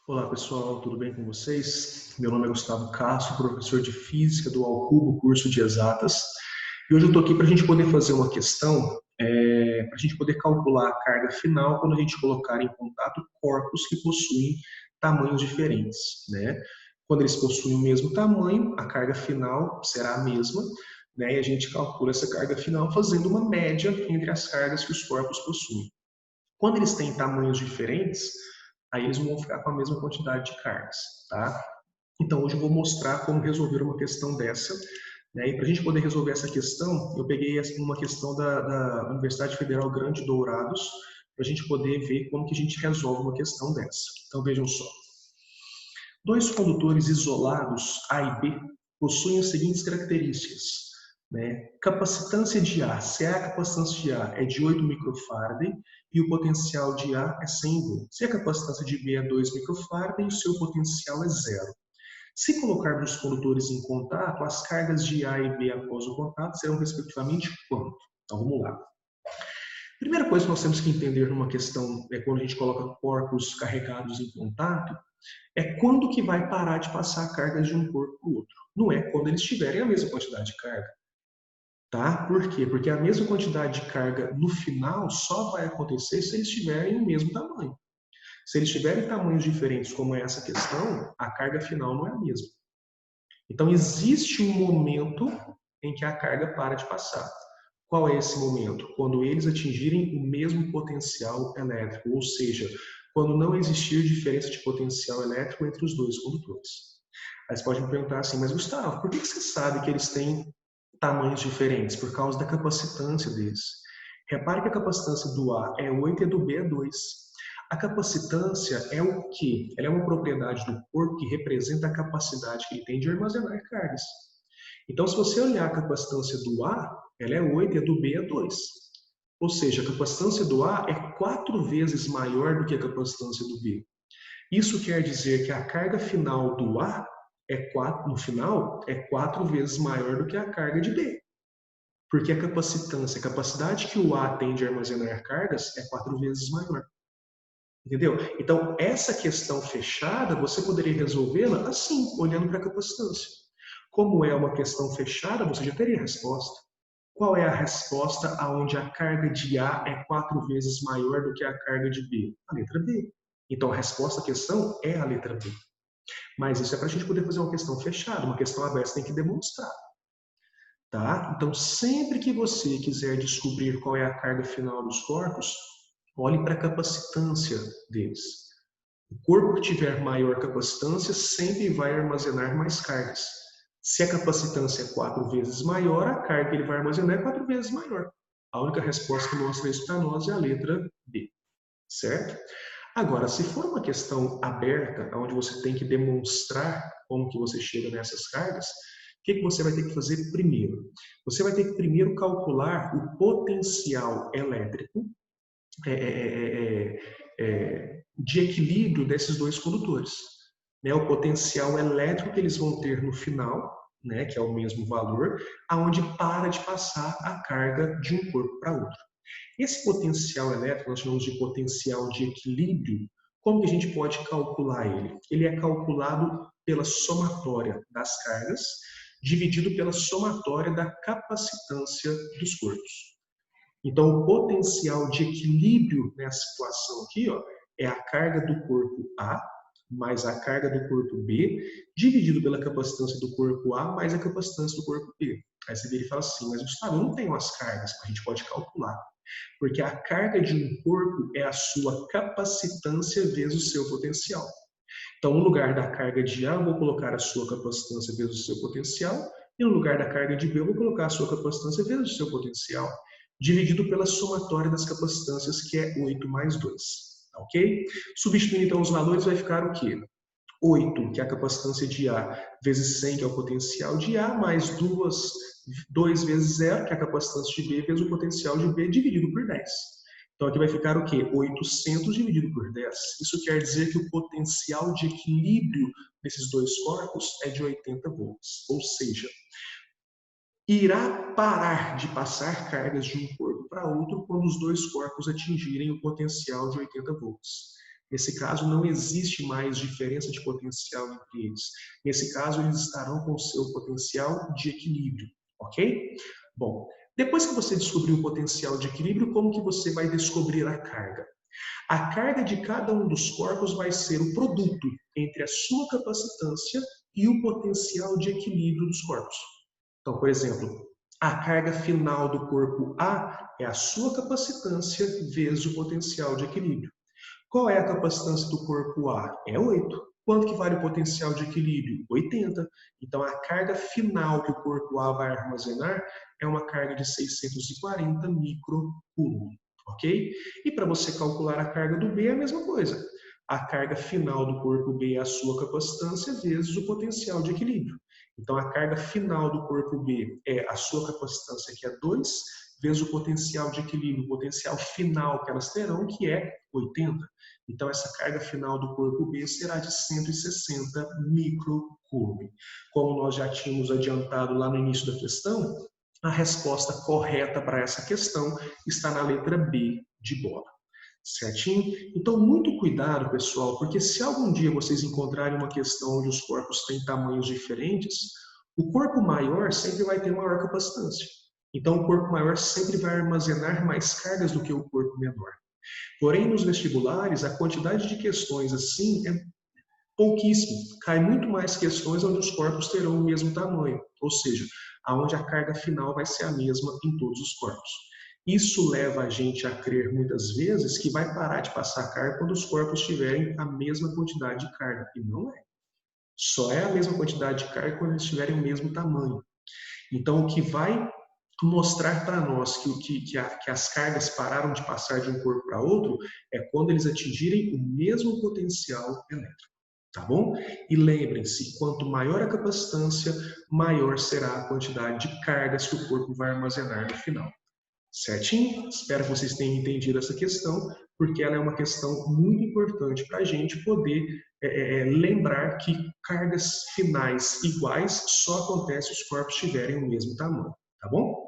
Olá pessoal, tudo bem com vocês? Meu nome é Gustavo Castro, professor de Física do Alcubo, curso de Exatas. E hoje eu estou aqui para a gente poder fazer uma questão, para a gente poder calcular a carga final quando a gente colocar em contato corpos que possuem tamanhos diferentes, né? Quando eles possuem o mesmo tamanho, a carga final será a mesma, né? E a gente calcula essa carga final fazendo uma média entre as cargas que os corpos possuem. Quando eles têm tamanhos diferentes, aí eles não vão ficar com a mesma quantidade de cargas, tá? Então, hoje eu vou mostrar como resolver uma questão dessa, né? E para a gente poder resolver essa questão, eu peguei uma questão da Universidade Federal Grande Dourados, para a gente poder ver como que a gente resolve uma questão dessa. Então, vejam só. Dois condutores isolados, A e B, possuem as seguintes características, né? Capacitância de A, se a capacitância de A é de 8 microfarad e o potencial de A é 100 volts. Se a capacitância de B é 2 microfarad e o seu potencial é zero. Se colocarmos os condutores em contato, as cargas de A e B após o contato serão respectivamente quanto? Então vamos lá. Primeira coisa que nós temos que entender numa questão, quando a gente coloca corpos carregados em contato, é quando que vai parar de passar cargas de um corpo para o outro. Não é quando eles tiverem a mesma quantidade de carga. Tá? Por quê? Porque a mesma quantidade de carga no final só vai acontecer se eles tiverem o mesmo tamanho. Se eles tiverem tamanhos diferentes, como é essa questão, a carga final não é a mesma. Então, existe um momento em que a carga para de passar. Qual é esse momento? Quando eles atingirem o mesmo potencial elétrico, ou seja, quando não existir diferença de potencial elétrico entre os dois condutores. Aí você pode me perguntar assim, mas Gustavo, por que você sabe que eles têm tamanhos diferentes? Por causa da capacitância deles. Repare que a capacitância do A é 8 e a do B é 2. A capacitância é o quê? Ela é uma propriedade do corpo que representa a capacidade que ele tem de armazenar cargas. Então, se você olhar a capacitância do A, ela é 8 e a do B é 2. Ou seja, a capacitância do A é 4 vezes maior do que a capacitância do B. Isso quer dizer que a carga final do A no final é 4 vezes maior do que a carga de B. Porque a capacitância, a capacidade que o A tem de armazenar cargas é 4 vezes maior. Entendeu? Então, essa questão fechada, você poderia resolvê-la assim, olhando para a capacitância. Como é uma questão fechada, você já teria a resposta. Qual é a resposta aonde a carga de A é 4 vezes maior do que a carga de B? A letra B. Então, a resposta à questão é a letra B. Mas isso é para a gente poder fazer uma questão fechada, uma questão aberta, você tem que demonstrar. Tá? Então, sempre que você quiser descobrir qual é a carga final dos corpos, olhe para a capacitância deles. O corpo que tiver maior capacitância sempre vai armazenar mais cargas. Se a capacitância é 4 vezes maior, a carga que ele vai armazenar é 4 vezes maior. A única resposta que mostra isso para nós é a letra B, certo? Agora, se for uma questão aberta, onde você tem que demonstrar como que você chega nessas cargas, o que você vai ter que fazer primeiro? Você vai ter que primeiro calcular o potencial elétrico de equilíbrio desses dois condutores. Né? O potencial elétrico que eles vão ter no final, né, que é o mesmo valor, aonde para de passar a carga de um corpo para outro. Esse potencial elétrico, nós chamamos de potencial de equilíbrio, como que a gente pode calcular ele? Ele é calculado pela somatória das cargas, dividido pela somatória da capacitância dos corpos. Então, o potencial de equilíbrio nessa situação aqui, ó, é a carga do corpo A mais a carga do corpo B, dividido pela capacitância do corpo A mais a capacitância do corpo B. Aí você vira e fala assim, mas Gustavo, eu não tenho as cargas, a gente pode calcular. Porque a carga de um corpo é a sua capacitância vezes o seu potencial. Então, no lugar da carga de A, eu vou colocar a sua capacitância vezes o seu potencial, e no lugar da carga de B, eu vou colocar a sua capacitância vezes o seu potencial, dividido pela somatória das capacitâncias, que é 8 mais 2. Ok? Substituindo então os valores, vai ficar o quê? 8, que é a capacitância de A, vezes 100, que é o potencial de A, mais 2 vezes 0, que é a capacitância de B, vezes o potencial de B, dividido por 10. Então aqui vai ficar o quê? 800 dividido por 10. Isso quer dizer que o potencial de equilíbrio desses dois corpos é de 80 volts. Ou seja, irá parar de passar cargas de um corpo para outro quando os dois corpos atingirem o potencial de 80 volts. Nesse caso, não existe mais diferença de potencial entre eles. Nesse caso, eles estarão com o seu potencial de equilíbrio, ok? Bom, depois que você descobrir o potencial de equilíbrio, como que você vai descobrir a carga? A carga de cada um dos corpos vai ser o produto entre a sua capacitância e o potencial de equilíbrio dos corpos. Então, por exemplo, a carga final do corpo A é a sua capacitância vezes o potencial de equilíbrio. Qual é a capacitância do corpo A? É 8. Quanto que vale o potencial de equilíbrio? 80. Então, a carga final que o corpo A vai armazenar é uma carga de 640 microcoulomb, ok? E para você calcular a carga do B é a mesma coisa. A carga final do corpo B é a sua capacitância vezes o potencial de equilíbrio. Então, a carga final do corpo B é a sua capacitância, que é 2, vezes o potencial de equilíbrio, o potencial final que elas terão, que é 80. Então, essa carga final do corpo B será de 160 microcoulomb. Como nós já tínhamos adiantado lá no início da questão, a resposta correta para essa questão está na letra B de bola. Certinho? Então, muito cuidado, pessoal, porque se algum dia vocês encontrarem uma questão onde os corpos têm tamanhos diferentes, o corpo maior sempre vai ter maior capacitância. Então, o corpo maior sempre vai armazenar mais cargas do que o corpo menor. Porém, nos vestibulares, a quantidade de questões assim é pouquíssimo. Cai muito mais questões onde os corpos terão o mesmo tamanho, ou seja, aonde a carga final vai ser a mesma em todos os corpos. Isso leva a gente a crer muitas vezes que vai parar de passar carga quando os corpos tiverem a mesma quantidade de carga, e não é. Só é a mesma quantidade de carga quando eles tiverem o mesmo tamanho. Então, o que vai mostrar para nós que as cargas pararam de passar de um corpo para outro é quando eles atingirem o mesmo potencial elétrico, tá bom? E lembrem-se, quanto maior a capacitância, maior será a quantidade de cargas que o corpo vai armazenar no final. Certinho? Espero que vocês tenham entendido essa questão, porque ela é uma questão muito importante para a gente poder lembrar que cargas finais iguais só acontecem se os corpos tiverem o mesmo tamanho, tá bom?